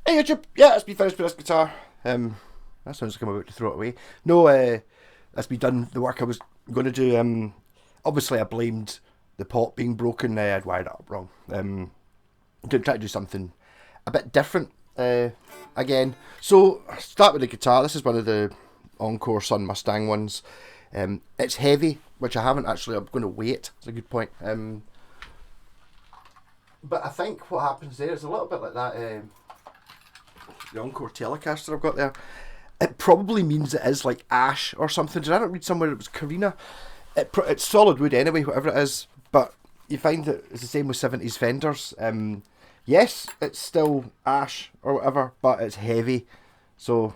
Hey YouTube, yeah, it's been finished with this guitar. That sounds like I'm about to throw it away. No, that's been done. The work I was going to do. Obviously I blamed the pot being broken. I'd wired it up wrong. Didn't try to do something a bit different. Again, so start with the guitar. This is one of the Encore Sun Mustang ones. It's heavy, which I haven't actually. I'm going to weigh it. It's a good point. But I think what happens there is a little bit like that. The Encore Telecaster I've got there. It probably means it is like ash or something. Did I not read somewhere it was Carina? It's solid wood anyway, whatever it is. But you find that it's the same with 70s Fenders. Yes, it's still ash or whatever, but it's heavy. So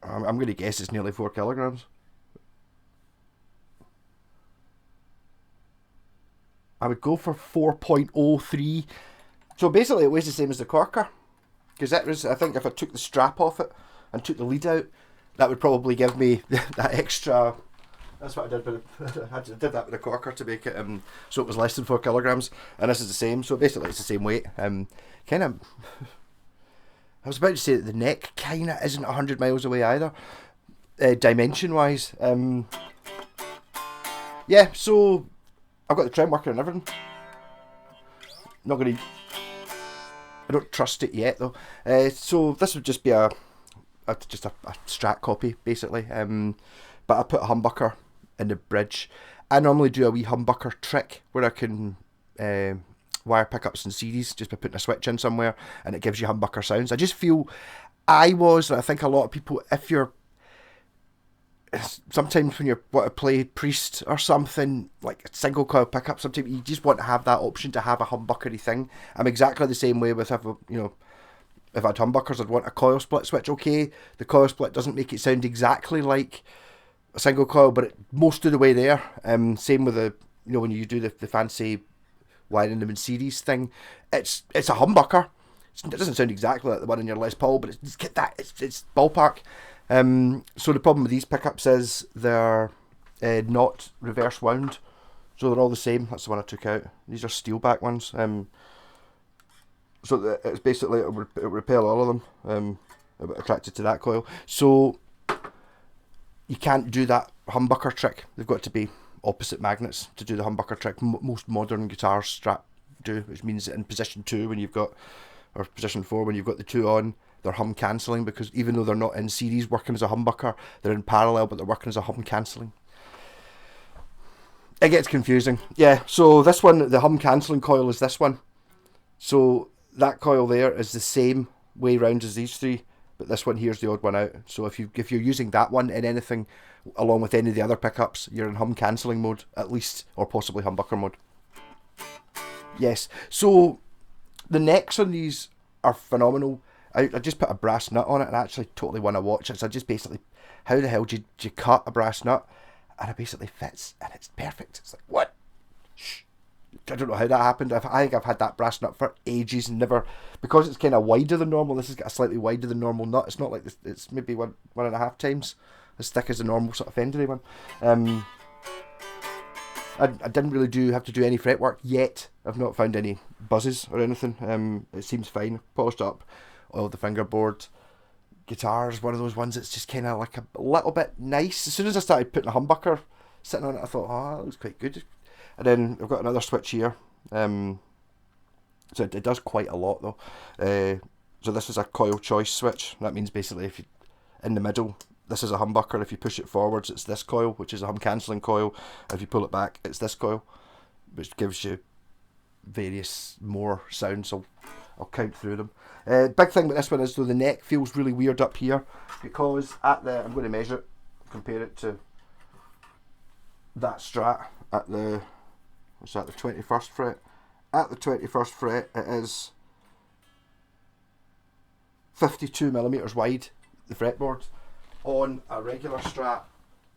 I'm going to guess it's nearly 4 kilograms. I would go for 4.03. So basically it weighs the same as the Corker. Because that was, I think if I took the strap off it and took the lead out, that would probably give me that extra. That's what I did I did that with the Corker to make it so it was less than 4 kilograms, and this is the same. So basically, it's the same weight. Kind of. I was about to say that the neck kind of isn't 100 miles away either, dimension wise. Yeah. So I've got the trem working and everything. Not gonna. I don't trust it yet though. So this would just be just a strat copy basically. But I put a humbucker in the bridge. I normally do a wee humbucker trick where I can wire pickups in series just by putting a switch in somewhere, and it gives you humbucker sounds. I just feel and I think a lot of people, if you're sometimes when you want to play Priest or something like a single coil pickup, sometimes you just want to have that option to have a humbuckery thing. I'm exactly the same way with if I had humbuckers, I'd want a coil split switch. Okay, the coil split doesn't make it sound exactly like a single coil, but most of the way there. Same with when you do the fancy wiring them in series thing, it's a humbucker. It doesn't sound exactly like the one in your Les Paul, but it's ballpark. So the problem with these pickups is they're not reverse wound, so they're all the same. That's the one I took out. These are steel back ones. So it's basically it'll repel all of them. It'll be attracted to that coil. So you can't do that humbucker trick. They've got to be opposite magnets to do the humbucker trick. Most modern guitars strap do, which means that in position 2 when you've got, or position 4 when you've got the 2 on, they're hum cancelling, because even though they're not in series working as a humbucker, they're in parallel but they're working as a hum cancelling. It gets confusing. Yeah, so this one, the hum cancelling coil is this one. So that coil there is the same way round as these three, but this one here's the odd one out. So if you're using that one in anything along with any of the other pickups, you're in hum cancelling mode at least, or possibly humbucker mode. Yes, so the necks on these are phenomenal. I just put a brass nut on it and I actually totally want to watch it. So I just basically, how the hell do you cut a brass nut? And it basically fits and it's perfect. It's like, what? Shh. I don't know how that happened. I think I've had that brass nut for ages and never, because it's kind of wider than normal. This has got a slightly wider than normal nut. It's not like this. It's maybe one and a half times as thick as a normal sort of Fendery one. I didn't really have to do any fretwork yet. I've not found any buzzes or anything. It seems fine. Polished up, oiled the fingerboard. Guitar's one of those ones that's just kind of like a little bit nice. As soon as I started putting a humbucker sitting on it, I thought, oh, that looks quite good. And then I've got another switch here. So it does quite a lot though. So this is a coil choice switch. That means basically if you in the middle, this is a humbucker. If you push it forwards, it's this coil, which is a hum cancelling coil. If you pull it back, it's this coil, which gives you various more sounds. So I'll count through them. Big thing with this one is though the neck feels really weird up here, because I'm going to measure it, compare it to that strat at the, what's that, the 21st fret. At the 21st fret it is 52mm wide, the fretboard. On a regular strat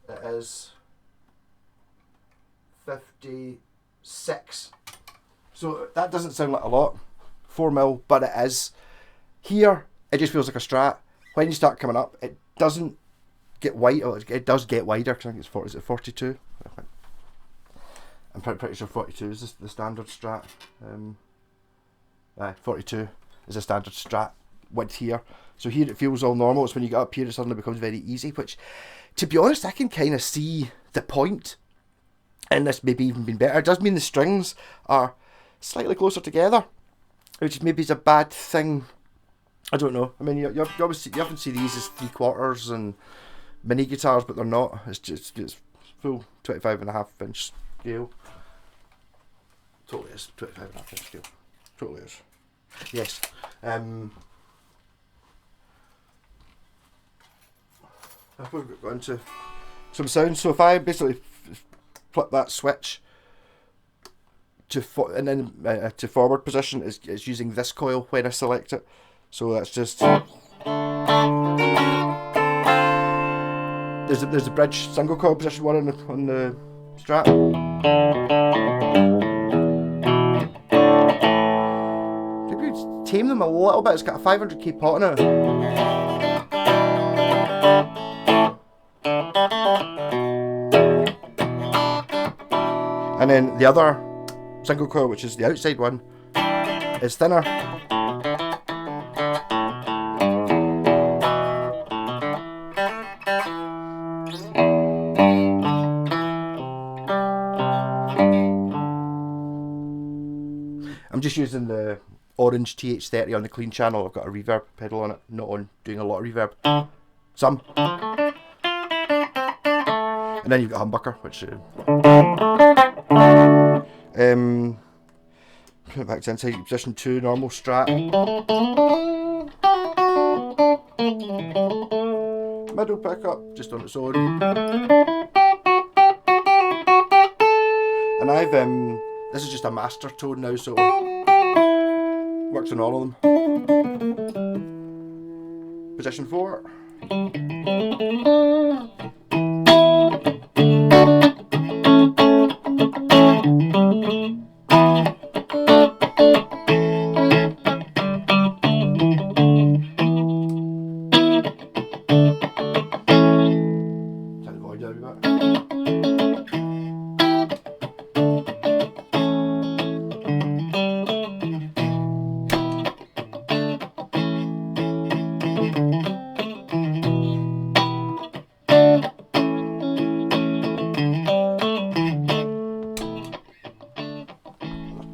it is 56. So that doesn't sound like a lot, 4mm, but it is. Here it just feels like a strat. When you start coming up, it doesn't get wide. It does get wider, because I think is it 42? I'm pretty sure 42 is the standard strat. 42 is a standard strat width here. So here it feels all normal. It's when you get up here it suddenly becomes very easy, which, to be honest, I can kind of see the point. And this maybe even been better. It does mean the strings are slightly closer together, which maybe is a bad thing. I don't know. I mean, you often see these as 3/4 and mini guitars, but they're not. It's full 25.5-inch scale. Totally is 25.5-inch scale. Totally is. Yes. I've got into some sounds. So if I basically flip that switch to to forward position, it's using this coil when I select it. So that's just there's a bridge single coil position 1 on the Strat. Maybe tame them a little bit. It's got a 500k pot in it. And then the other single coil, which is the outside one, is thinner. I'm just using the orange TH30 on the clean channel. I've got a reverb pedal on it, not on doing a lot of reverb. Some. And then you've got a humbucker, which put it back to inside position 2, normal Strat. Middle pickup, just on its own. And I've this is just a master tone now, so it works on all of them. Position 4.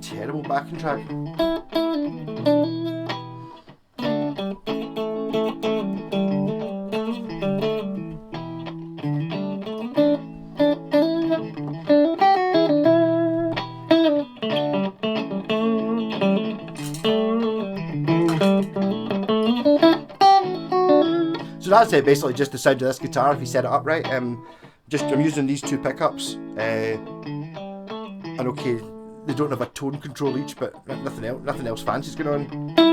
Terrible backing track. So that's it, basically just the sound of this guitar if you set it up right. I'm using these 2 pickups, and okay, they don't have a tone control each, but nothing else fancy's going on.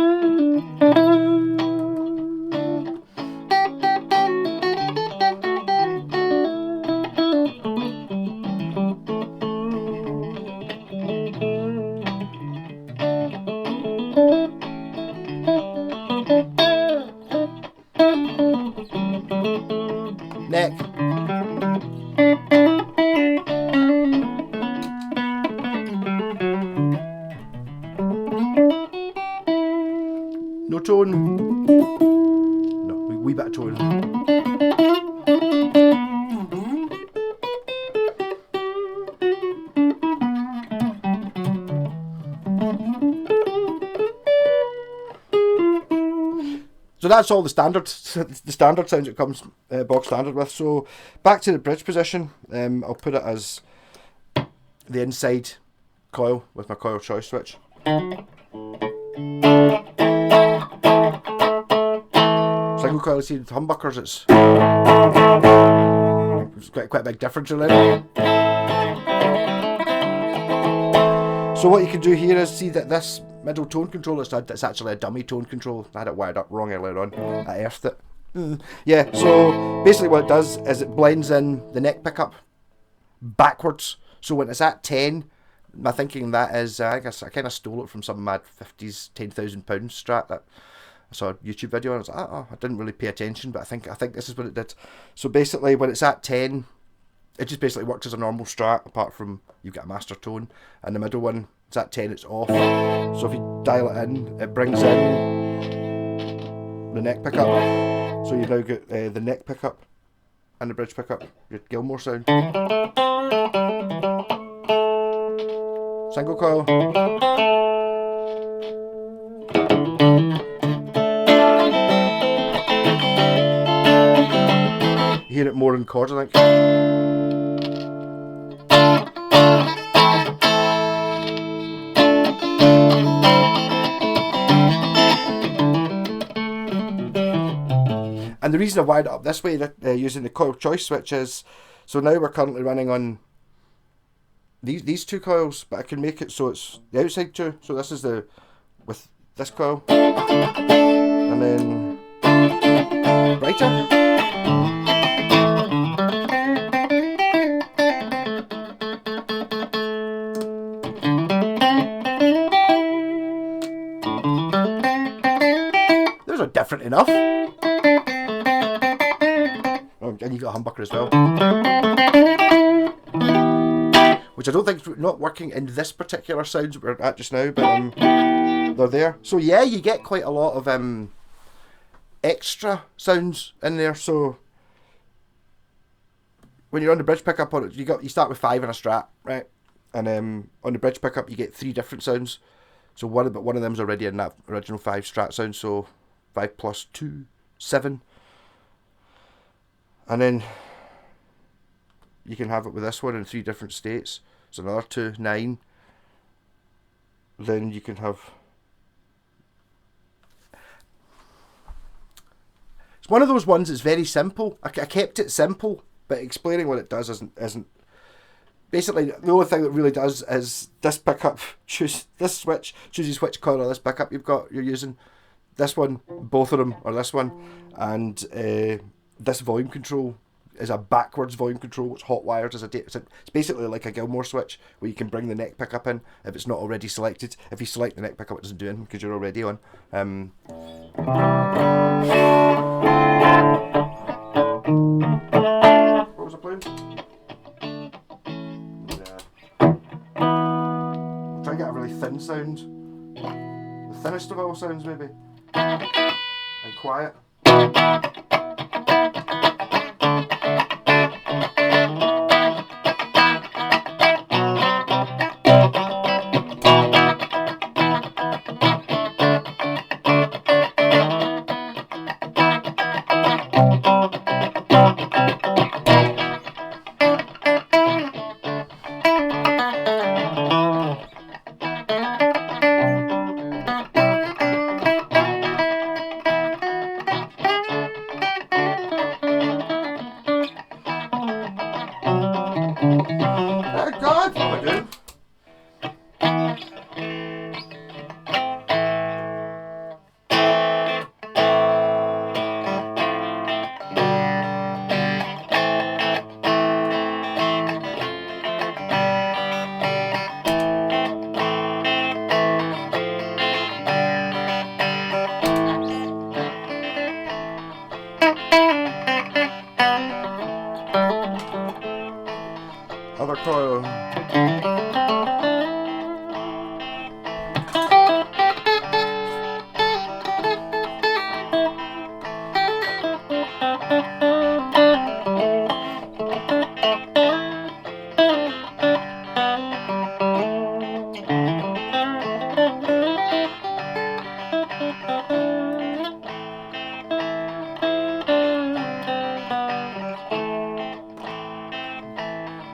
Neck. No tone. No, wee bit of tone. So that's all the standard sounds it comes box standard with. So back to the bridge position. I'll put it as the inside coil with my coil choice switch. Single coil, see the humbuckers, it's quite a big difference in it. So what you can do here is see that this middle tone control it's actually a dummy tone control. I had it wired up wrong earlier on. I earthed it. Yeah, so basically what it does is it blends in the neck pickup backwards. So when it's at 10, my thinking that is, I guess I kind of stole it from some mad 50s £10,000 Strat that I saw a YouTube video and I was like, oh, I didn't really pay attention, but I think this is what it did. So basically when it's at 10, it just basically works as a normal Strat, apart from you've got a master tone, and the middle one, it's at 10, it's off. So if you dial it in, it brings in the neck pickup. So you've now got the neck pickup and the bridge pickup, your Gilmore sound. Single coil. You hear it more in chords, I think. And the reason I wired it up this way, using the coil choice switch, is so now we're currently running on these two coils, but I can make it so it's the outside two. So this is the with this coil, and then brighter. Those are different enough. Oh, and you got a humbucker as well, which I don't think is not working in this particular sound we're at just now, but they're there. So yeah, you get quite a lot of extra sounds in there. So when you're on the bridge pickup on it, you start with 5 and a strat, right? And on the bridge pickup you get 3 different sounds. So one of them's already in that original 5 strat sound. So 5 plus 2, 7. And then you can have it with this one in 3 different states. So another 2, 9. Then you can have... It's one of those ones that's very simple. I kept it simple, but explaining what it does isn't... Basically, the only thing that really does is this pickup, this switch chooses which coil of this pickup you're using. This one, both of them, or this one. And this volume control is a backwards volume control. It's hot wired as it's basically like a Gilmore switch where you can bring the neck pickup in if it's not already selected. If you select the neck pickup, it doesn't do anything because you're already on. What was I playing? I'll try and get a really thin sound. The thinnest of all sounds, maybe. And quiet. God, what am I doing? Other coil.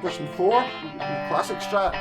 Version 4, classic strat.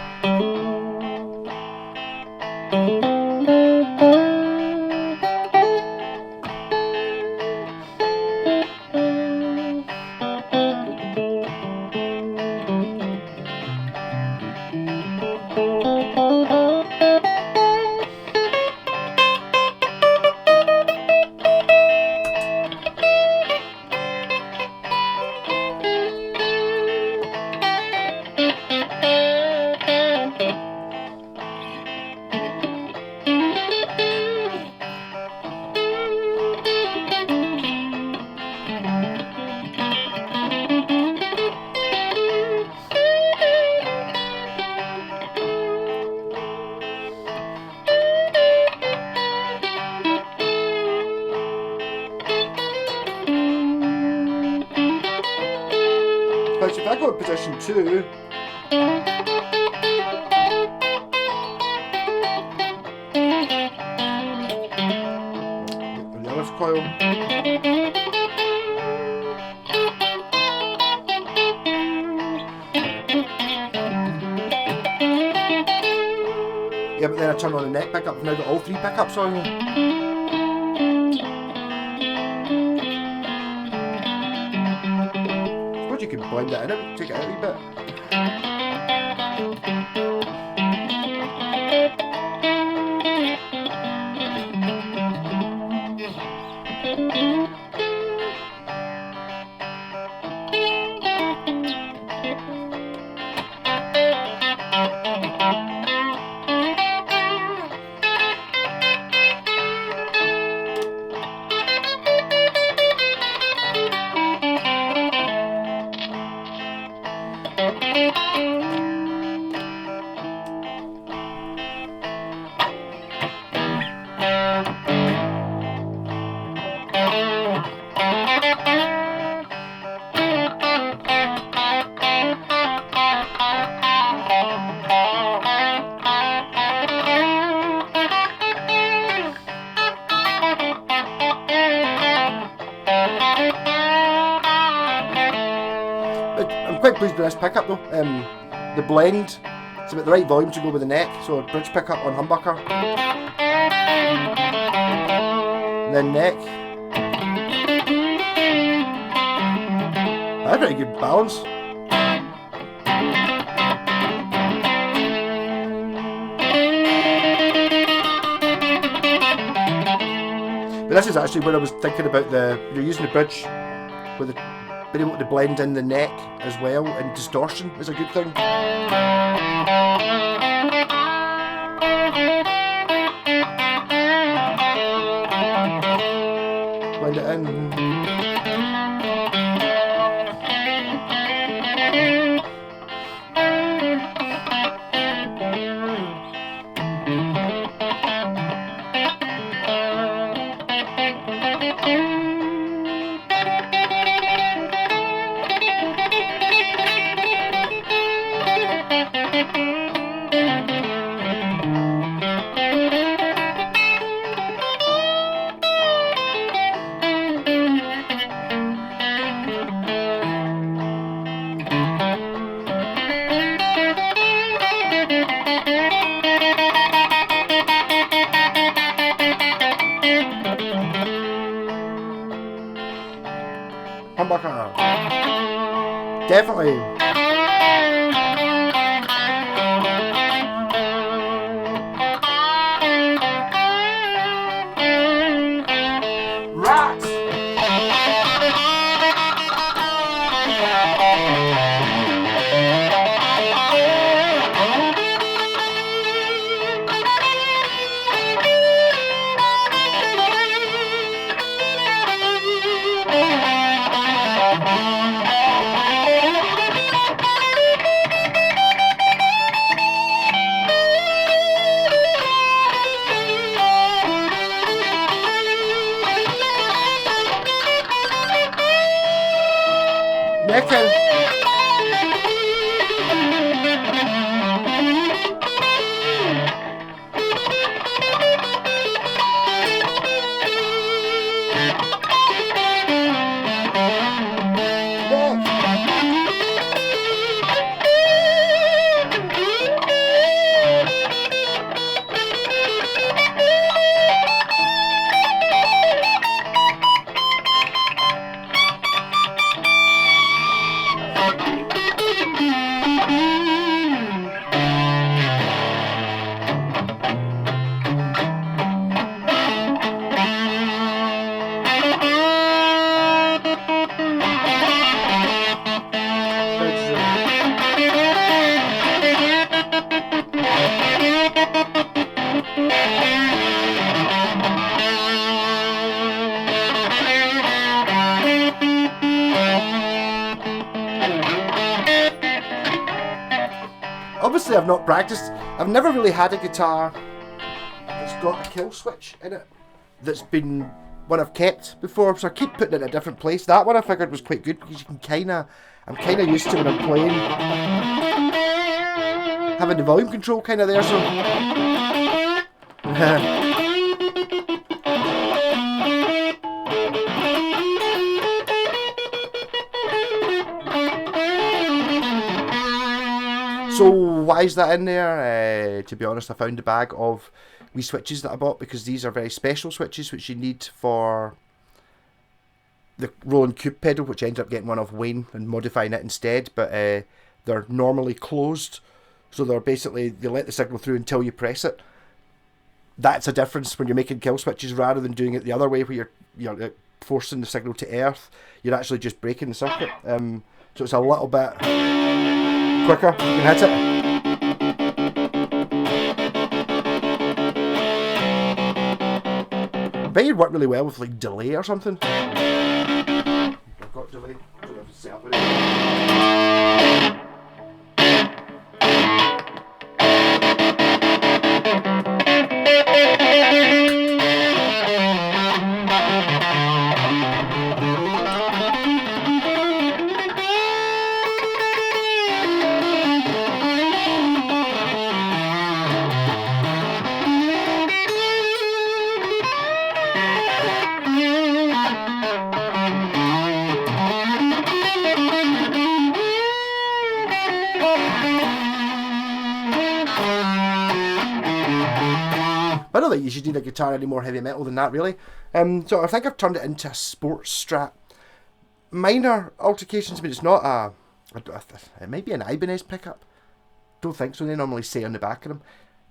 But if I go in position 2, the other coil. Yeah, but then I turn on the neck pickup. I've now got all 3 pickups on. I suppose you could blend it in, take it out a wee bit. I'm quite pleased with this pickup though. The blend, it's about the right volume to go with the neck. So bridge pickup on humbucker, and then neck. That's pretty good balance. But this is actually where I was thinking about you're using the bridge with the being able to blend in the neck as well, and distortion is a good thing. Blend it in. Humbucker. Definitely. Rats. Neck in. Obviously I've not practiced. I've never really had a guitar that's got a kill switch in it that's been one I've kept before, so I keep putting it in a different place. That one I figured was quite good because you can I'm kind of used to when I'm playing having the volume control kind of there, so. So why is that in there? To be honest, I found a bag of wee switches that I bought because these are very special switches which you need for the Roland Cube pedal, which I ended up getting one of Wayne and modifying it instead, but they're normally closed, so they're basically, they let the signal through until you press it. That's a difference when you're making kill switches rather than doing it the other way where you're forcing the signal to earth. You're actually just breaking the circuit, so it's a little bit quicker. You can hit it. I bet it'd work really well with like delay or something. I've got delay. I don't know if it's set up with it. I don't think you should need a guitar any more heavy metal than that, really. So I think I've turned it into a sports strat. Minor altercations, but it's not a... It might be an Ibanez pickup. Don't think so. They normally say on the back of them.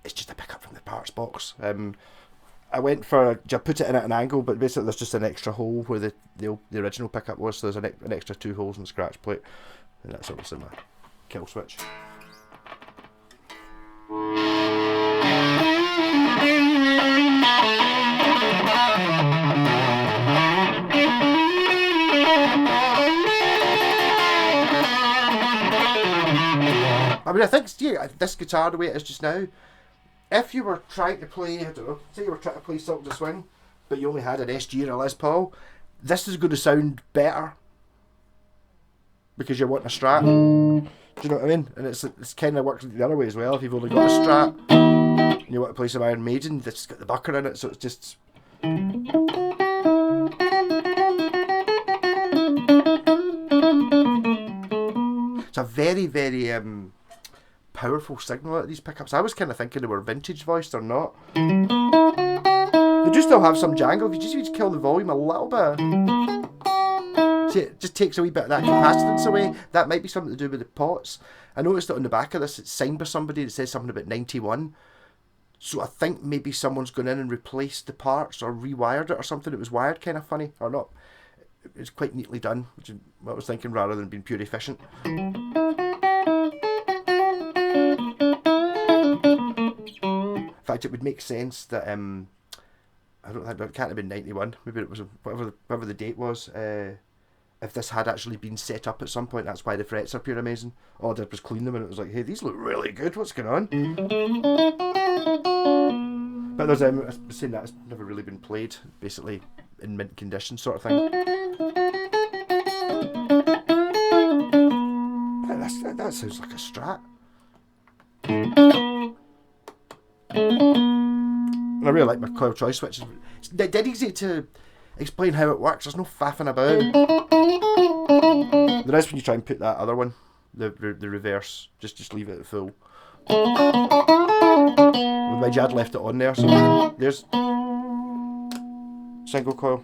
It's just a pickup from the parts box. I went for... I put it in at an angle, but basically there's just an extra hole where the original pickup was. So there's an extra 2 holes in the scratch plate. And that's obviously my kill switch. I mean, I think this guitar, the way it is just now, if you were trying to play, I don't know, say you were trying to play Silk to Swing, but you only had an SG and a Les Paul, this is going to sound better because you're wanting a Strat. Do you know what I mean? And it's kind of works the other way as well. If you've only got a Strat and you want to play some Iron Maiden, that's got the bucker in it, so it's just... It's a very, very powerful signal out of these pickups. I was kind of thinking they were vintage voiced or not. They do still have some jangle. If you just need to kill the volume a little bit. See, it just takes a wee bit of that capacitance away. That might be something to do with the pots. I noticed that on the back of this, it's signed by somebody that says something about 91. So I think maybe someone's gone in and replaced the parts or rewired it or something. It was wired kind of funny or not. It's quite neatly done, which is what I was thinking, rather than being pure efficient. In fact, it would make sense that I don't think it can't have been 91. Maybe it was whatever the date was. If this had actually been set up at some point, that's why the frets are pure amazing. All I did was clean them, and it was like, hey, these look really good. What's going on? But there's I was saying that it's never really been played, basically in mint condition, sort of thing. That sounds like a Strat. And I really like my coil choice switches. It's dead easy to explain how it works. There's no faffing about. There is when you try and put that other one, the reverse. Just leave it at full. My dad left it on there, so there's single coil.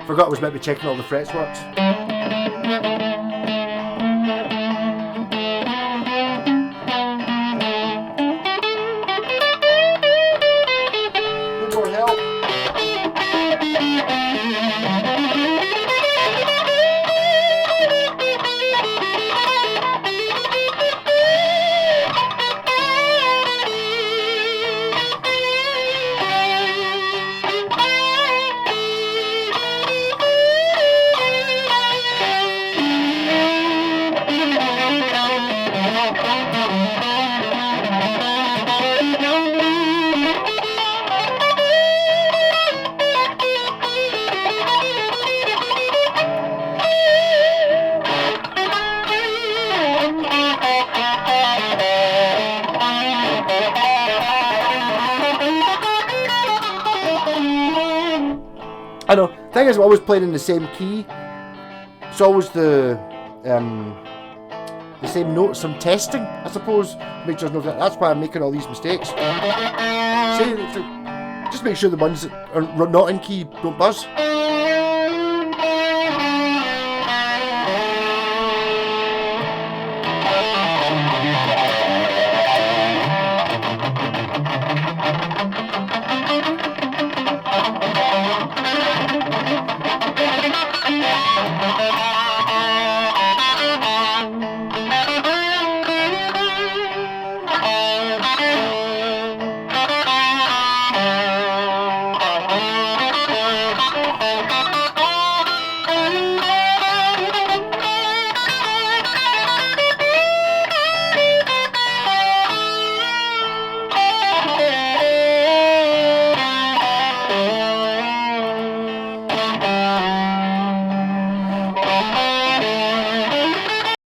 Forgot I was meant to be checking all the frets worked. Need more help. I know. Thing is, I'm always playing in the same key. It's always the same notes I'm testing, I suppose. Make sure that's why I'm making all these mistakes. See, just make sure the ones that are not in key don't buzz.